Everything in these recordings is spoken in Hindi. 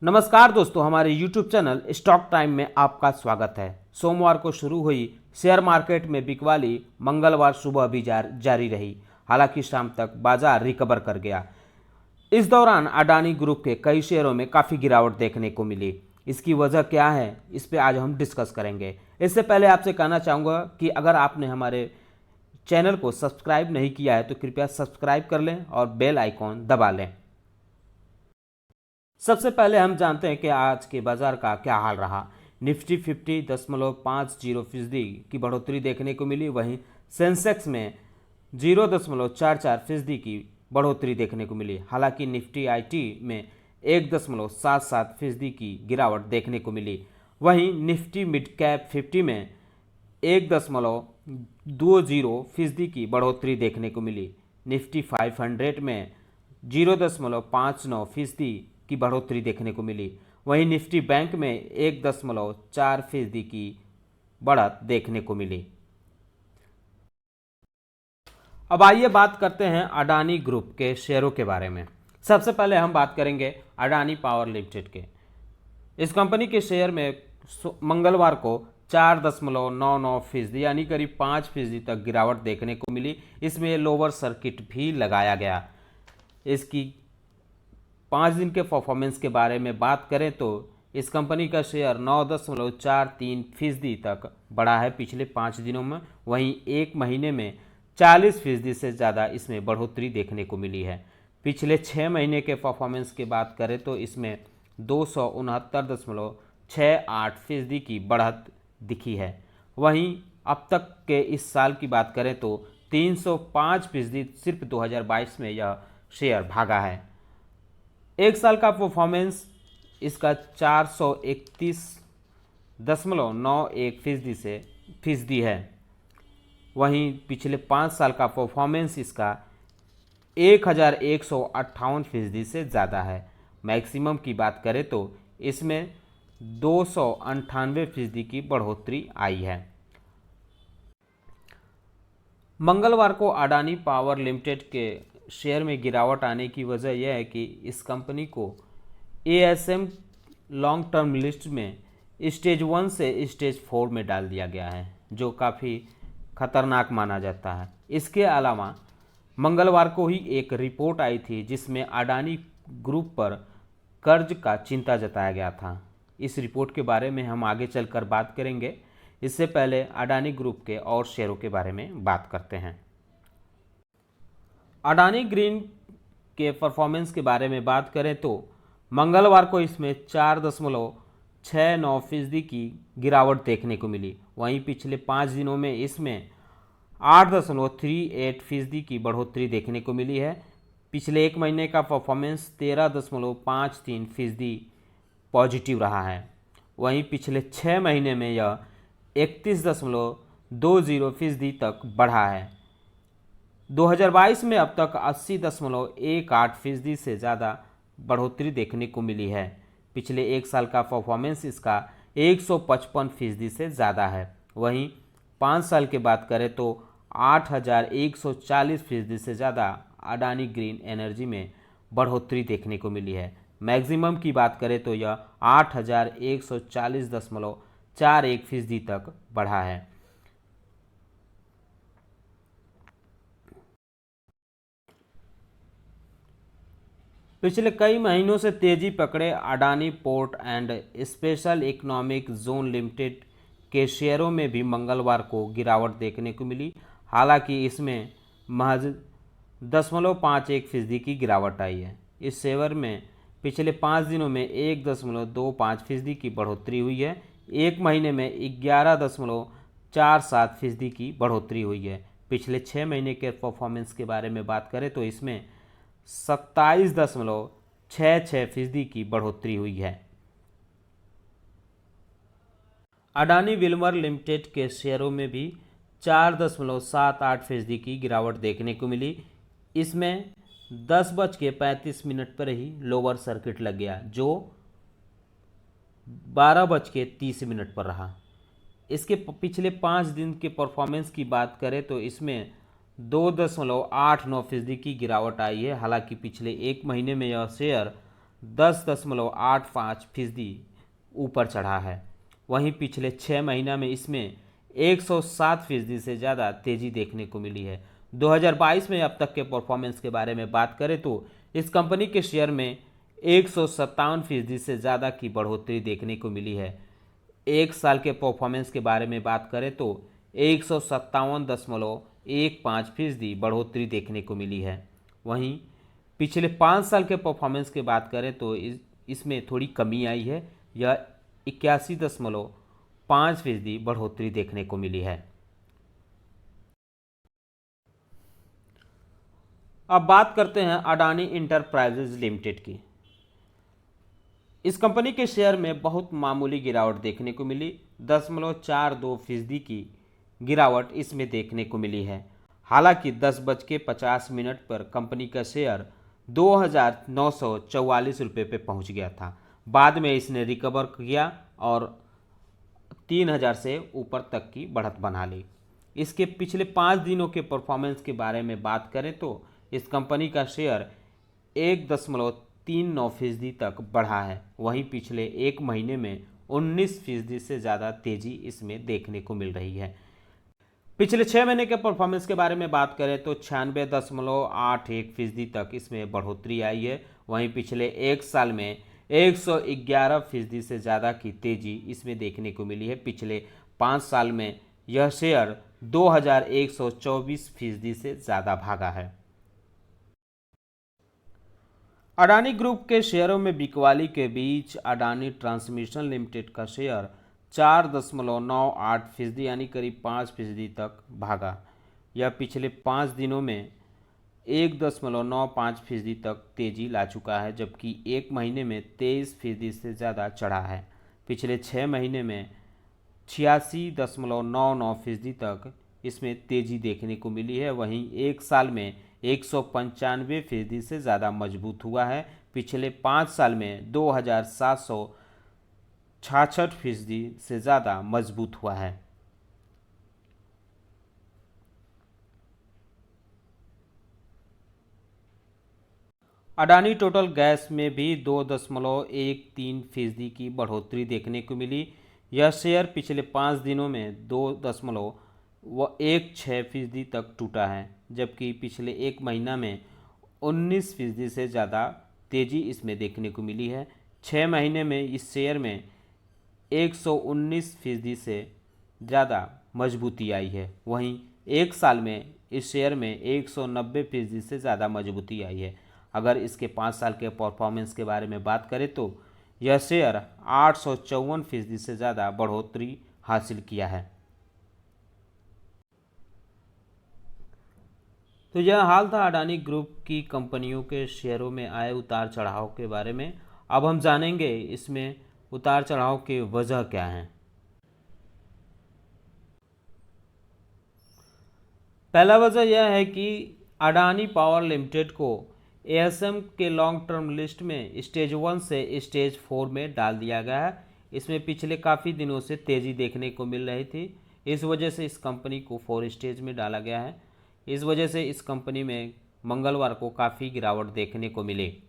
नमस्कार दोस्तों, हमारे YouTube चैनल स्टॉक टाइम में आपका स्वागत है। सोमवार को शुरू हुई शेयर मार्केट में बिकवाली मंगलवार सुबह भी जारी रही। हालांकि शाम तक बाजार रिकवर कर गया। इस दौरान अडानी ग्रुप के कई शेयरों में काफ़ी गिरावट देखने को मिली। इसकी वजह क्या है, इस पर आज हम डिस्कस करेंगे। इससे पहले आपसे कहना चाहूँगा कि अगर आपने हमारे चैनल को सब्सक्राइब नहीं किया है तो कृपया सब्सक्राइब कर लें और बेल आइकॉन दबा लें। सबसे पहले हम जानते हैं कि आज के बाजार का क्या हाल रहा। निफ्टी 50.50% की बढ़ोतरी देखने को मिली। वहीं सेंसेक्स में 0.44% की बढ़ोतरी देखने को मिली। हालांकि निफ्टी आईटी में 1.77% की गिरावट देखने को मिली। वहीं निफ्टी मिड कैप 50 में 1.20% की बढ़ोतरी देखने को मिली। निफ्टी 500 में 0.59% की बढ़ोतरी देखने को मिली। वहीं निफ्टी बैंक में 1.4% की बढ़त देखने को मिली। अब आइए बात करते हैं अडानी ग्रुप के शेयरों के बारे में। सबसे पहले हम बात करेंगे अडानी पावर लिमिटेड के। इस कंपनी के शेयर में मंगलवार को 4.99% यानी करीब 5% तक गिरावट देखने को मिली। इसमें लोअर सर्किट भी लगाया गया। इसकी 5 दिन के परफॉर्मेंस के बारे में बात करें तो इस कंपनी का शेयर 9.43% तक बढ़ा है पिछले 5 दिनों में। वहीं एक महीने में 40% से ज़्यादा इसमें बढ़ोतरी देखने को मिली है। पिछले 6 महीने के परफॉर्मेंस की बात करें तो इसमें 269.68% की बढ़त दिखी है। वहीं अब तक के इस साल की बात करें तो 305% सिर्फ 2022 में यह शेयर भागा है। एक साल का परफॉर्मेंस इसका 431.91% है। वहीं पिछले 5 साल का परफॉर्मेंस इसका 1158% से ज़्यादा है। मैक्सिमम की बात करें तो इसमें 298% की बढ़ोतरी आई है। मंगलवार को अडानी पावर लिमिटेड के शेयर में गिरावट आने की वजह यह है कि इस कंपनी को एएसएम लॉन्ग टर्म लिस्ट में स्टेज 1 से स्टेज 4 में डाल दिया गया है, जो काफ़ी खतरनाक माना जाता है। इसके अलावा मंगलवार को ही एक रिपोर्ट आई थी जिसमें अडानी ग्रुप पर कर्ज का चिंता जताया गया था। इस रिपोर्ट के बारे में हम आगे चलकर बात करेंगे। इससे पहले अडानी ग्रुप के और शेयरों के बारे में बात करते हैं। अडानी ग्रीन के परफॉर्मेंस के बारे में बात करें तो मंगलवार को इसमें 4.69% की गिरावट देखने को मिली। वहीं पिछले 5 दिनों में इसमें 8.38% की बढ़ोतरी देखने को मिली है। पिछले एक महीने का परफॉर्मेंस 13.53% पॉजिटिव रहा है। वहीं पिछले 6 महीने में यह 31.20% तक बढ़ा है। 2022 में अब तक 80.18% से ज़्यादा बढ़ोतरी देखने को मिली है। पिछले एक साल का परफॉर्मेंस इसका 155% से ज़्यादा है। वहीं 5 साल की बात करें तो 8140% से ज़्यादा अडानी ग्रीन एनर्जी में बढ़ोतरी देखने को मिली है। मैक्सिमम की बात करें तो यह 8140.41% तक बढ़ा है। पिछले कई महीनों से तेजी पकड़े Adani port and special economic zone limited के शेयरों में भी मंगलवार को गिरावट देखने को मिली। हालांकि इसमें महज 0.51% की गिरावट आई है। इस शेयर में पिछले 5 दिनों में 1.25% की बढ़ोतरी हुई है। एक महीने में 11.47% की बढ़ोतरी हुई है। पिछले 6 महीने के परफॉर्मेंस के बारे में बात करें तो इसमें 27.66% की बढ़ोतरी हुई है। अडानी विल्मर लिमिटेड के शेयरों में भी 4.78% की गिरावट देखने को मिली। इसमें 10:35 पर ही लोअर सर्किट लग गया, जो 12:30 पर रहा। इसके पिछले 5 दिन के परफॉर्मेंस की बात करें तो इसमें 2.89% की गिरावट आई है। हालांकि पिछले एक महीने में यह शेयर 10.85% ऊपर चढ़ा है। वहीं पिछले 6 महीना में इसमें 107% से ज़्यादा तेज़ी देखने को मिली है। 2022 में अब तक के परफॉर्मेंस के बारे में बात करें तो इस कंपनी के शेयर में 157% से ज़्यादा की बढ़ोतरी देखने को मिली है। एक साल के परफॉर्मेंस के बारे में बात करें तो 157.15% बढ़ोतरी देखने को मिली है। वहीं पिछले 5 साल के परफॉर्मेंस की बात करें तो इसमें थोड़ी कमी आई है। यह 81.5% बढ़ोतरी देखने को मिली है। अब बात करते हैं अडानी इंटरप्राइजेज लिमिटेड की। इस कंपनी के शेयर में बहुत मामूली गिरावट देखने को मिली, 10.42% की गिरावट इसमें देखने को मिली है। हालांकि 10:50 पर कंपनी का शेयर 2,944 रुपये पे पहुंच गया था। बाद में इसने रिकवर किया और 3,000 से ऊपर तक की बढ़त बना ली। इसके पिछले 5 दिनों के परफॉर्मेंस के बारे में बात करें तो इस कंपनी का शेयर 1.39% तक बढ़ा है। वहीं पिछले एक महीने में 19% से ज़्यादा तेज़ी इसमें देखने को मिल रही है। पिछले 6 महीने के परफॉर्मेंस के बारे में बात करें तो 96.81% तक इसमें बढ़ोतरी आई है। वहीं पिछले एक साल में 111% से ज़्यादा की तेज़ी इसमें देखने को मिली है। पिछले 5 साल में यह शेयर 2124% से ज़्यादा भागा है। अडानी ग्रुप के शेयरों में बिकवाली के बीच अडानी ट्रांसमिशन लिमिटेड का शेयर 4.98% यानी करीब 5% तक भागा। यह पिछले 5 दिनों में 1.95% तक तेजी ला चुका है, जबकि एक महीने में 23% से ज़्यादा चढ़ा है। पिछले 6 महीने में 86.99% तक इसमें तेज़ी देखने को मिली है। वहीं एक साल में 195% से ज़्यादा मजबूत हुआ है। पिछले 5 साल में 2,766% से ज़्यादा मजबूत हुआ है। अडानी टोटल गैस में भी 2.13% की बढ़ोतरी देखने को मिली। यह शेयर पिछले 5 दिनों में 2.16% तक टूटा है, जबकि पिछले एक महीना में 19% से ज़्यादा तेज़ी इसमें देखने को मिली है। 6 महीने में इस शेयर में 119% से ज़्यादा मजबूती आई है। वहीं एक साल में इस शेयर में 190% से ज़्यादा मजबूती आई है। अगर इसके 5 साल के परफॉर्मेंस के बारे में बात करें तो यह शेयर 854% से ज़्यादा बढ़ोतरी हासिल किया है। तो यह हाल था अडानी ग्रुप की कंपनियों के शेयरों में आए उतार चढ़ाव के बारे में। अब हम जानेंगे इसमें उतार चढ़ाव की वजह क्या है। पहला वजह यह है कि अडानी पावर लिमिटेड को एएसएम के लॉन्ग टर्म लिस्ट में स्टेज 1 से स्टेज 4 में डाल दिया गया है। इसमें पिछले काफ़ी दिनों से तेज़ी देखने को मिल रही थी, इस वजह से इस कंपनी को 4 स्टेज में डाला गया है। इस वजह से इस कंपनी में मंगलवार को काफ़ी गिरावट देखने को मिली।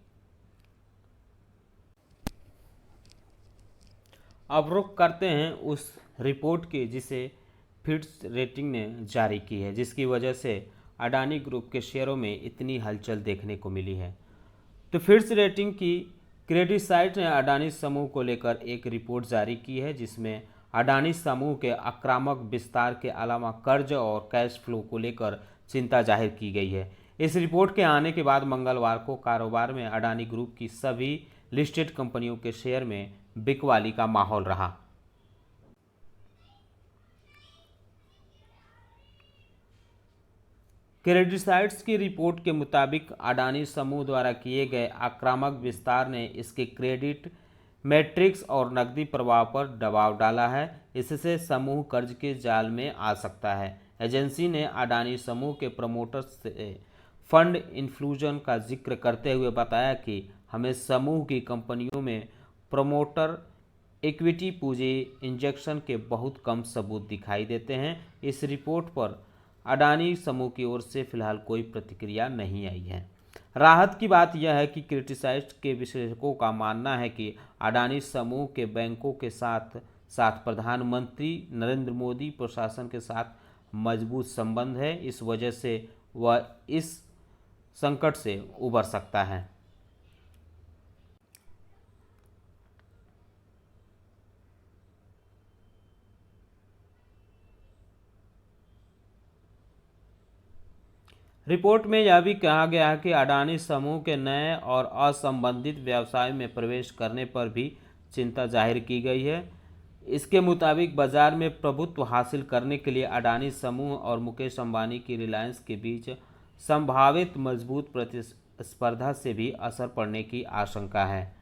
अब रुख करते हैं उस रिपोर्ट की जिसे फिट्च रेटिंग ने जारी की है, जिसकी वजह से अडानी ग्रुप के शेयरों में इतनी हलचल देखने को मिली है। तो फिट्च रेटिंग की क्रेडिट साइट ने अडानी समूह को लेकर एक रिपोर्ट जारी की है, जिसमें अडानी समूह के आक्रामक विस्तार के अलावा कर्ज और कैश फ्लो को लेकर चिंता जाहिर की गई है। इस रिपोर्ट के आने के बाद मंगलवार को कारोबार में अडानी ग्रुप की सभी लिस्टेड कंपनियों के शेयर में बिकवाली का माहौल रहा। क्रेडिटसाइट्स की रिपोर्ट के मुताबिक अडानी समूह द्वारा किए गए आक्रामक विस्तार ने इसके क्रेडिट मैट्रिक्स और नकदी प्रवाह पर दबाव डाला है। इससे समूह कर्ज के जाल में आ सकता है। एजेंसी ने अडानी समूह के प्रमोटर्स से फंड इन्फ्लूजन का जिक्र करते हुए बताया कि हमें समूह की कंपनियों में प्रमोटर इक्विटी पूंजी इंजेक्शन के बहुत कम सबूत दिखाई देते हैं। इस रिपोर्ट पर अडानी समूह की ओर से फिलहाल कोई प्रतिक्रिया नहीं आई है। राहत की बात यह है कि क्रिटिसाइज्ड के विश्लेषकों का मानना है कि अडानी समूह के बैंकों के साथ साथ प्रधानमंत्री नरेंद्र मोदी प्रशासन के साथ मजबूत संबंध है। इस वजह से वह इस संकट से उबर सकता है। रिपोर्ट में यह भी कहा गया है कि अडानी समूह के नए और असंबंधित व्यवसाय में प्रवेश करने पर भी चिंता जाहिर की गई है। इसके मुताबिक बाजार में प्रभुत्व हासिल करने के लिए अडानी समूह और मुकेश अंबानी की रिलायंस के बीच संभावित मजबूत प्रतिस्पर्धा से भी असर पड़ने की आशंका है।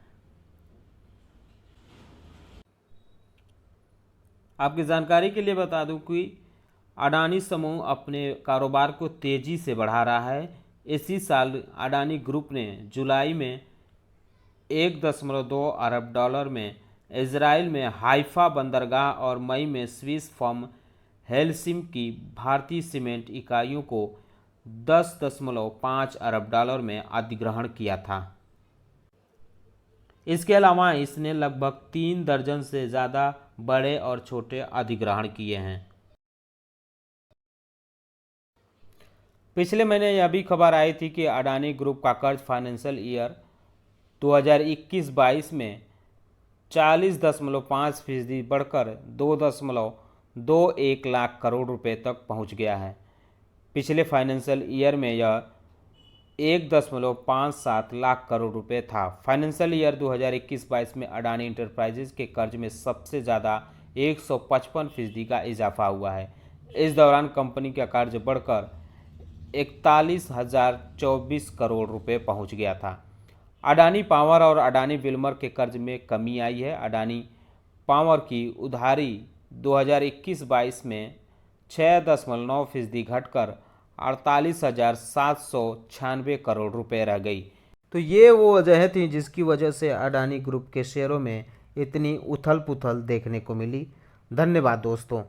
आपकी जानकारी के लिए बता दूं कि अडानी समूह अपने कारोबार को तेज़ी से बढ़ा रहा है। इसी साल अडानी ग्रुप ने जुलाई में 1.2 अरब डॉलर में इजराइल में हाइफा बंदरगाह और मई में स्विस फर्म हेलसिम की भारतीय सीमेंट इकाइयों को 10.5 अरब डॉलर में अधिग्रहण किया था। इसके अलावा इसने लगभग 3 दर्जन से ज़्यादा बड़े और छोटे अधिग्रहण किए हैं। पिछले महीने यह भी खबर आई थी कि अडानी ग्रुप का कर्ज फाइनेंशियल ईयर 2021-22 में 40.5% बढ़कर 2.21 लाख करोड़ रुपए तक पहुंच गया है। पिछले फाइनेंशियल ईयर में यह 1.57 लाख करोड़ रुपए था। फाइनेंशियल ईयर 2021-22 में अडानी इंटरप्राइजेज के कर्ज में सबसे ज़्यादा 155% का इजाफा हुआ है। इस दौरान कंपनी का कर्ज बढ़कर 41,024 करोड़ रुपए पहुंच गया था। अडानी पावर और अडानी विल्मर के कर्ज में कमी आई है। अडानी पावर की उधारी 2021-22 में 6.9% घटकर 48,796 करोड़ रुपए रह गई। तो ये वो वजह थी जिसकी वजह से अडानी ग्रुप के शेयरों में इतनी उथल पुथल देखने को मिली। धन्यवाद दोस्तों।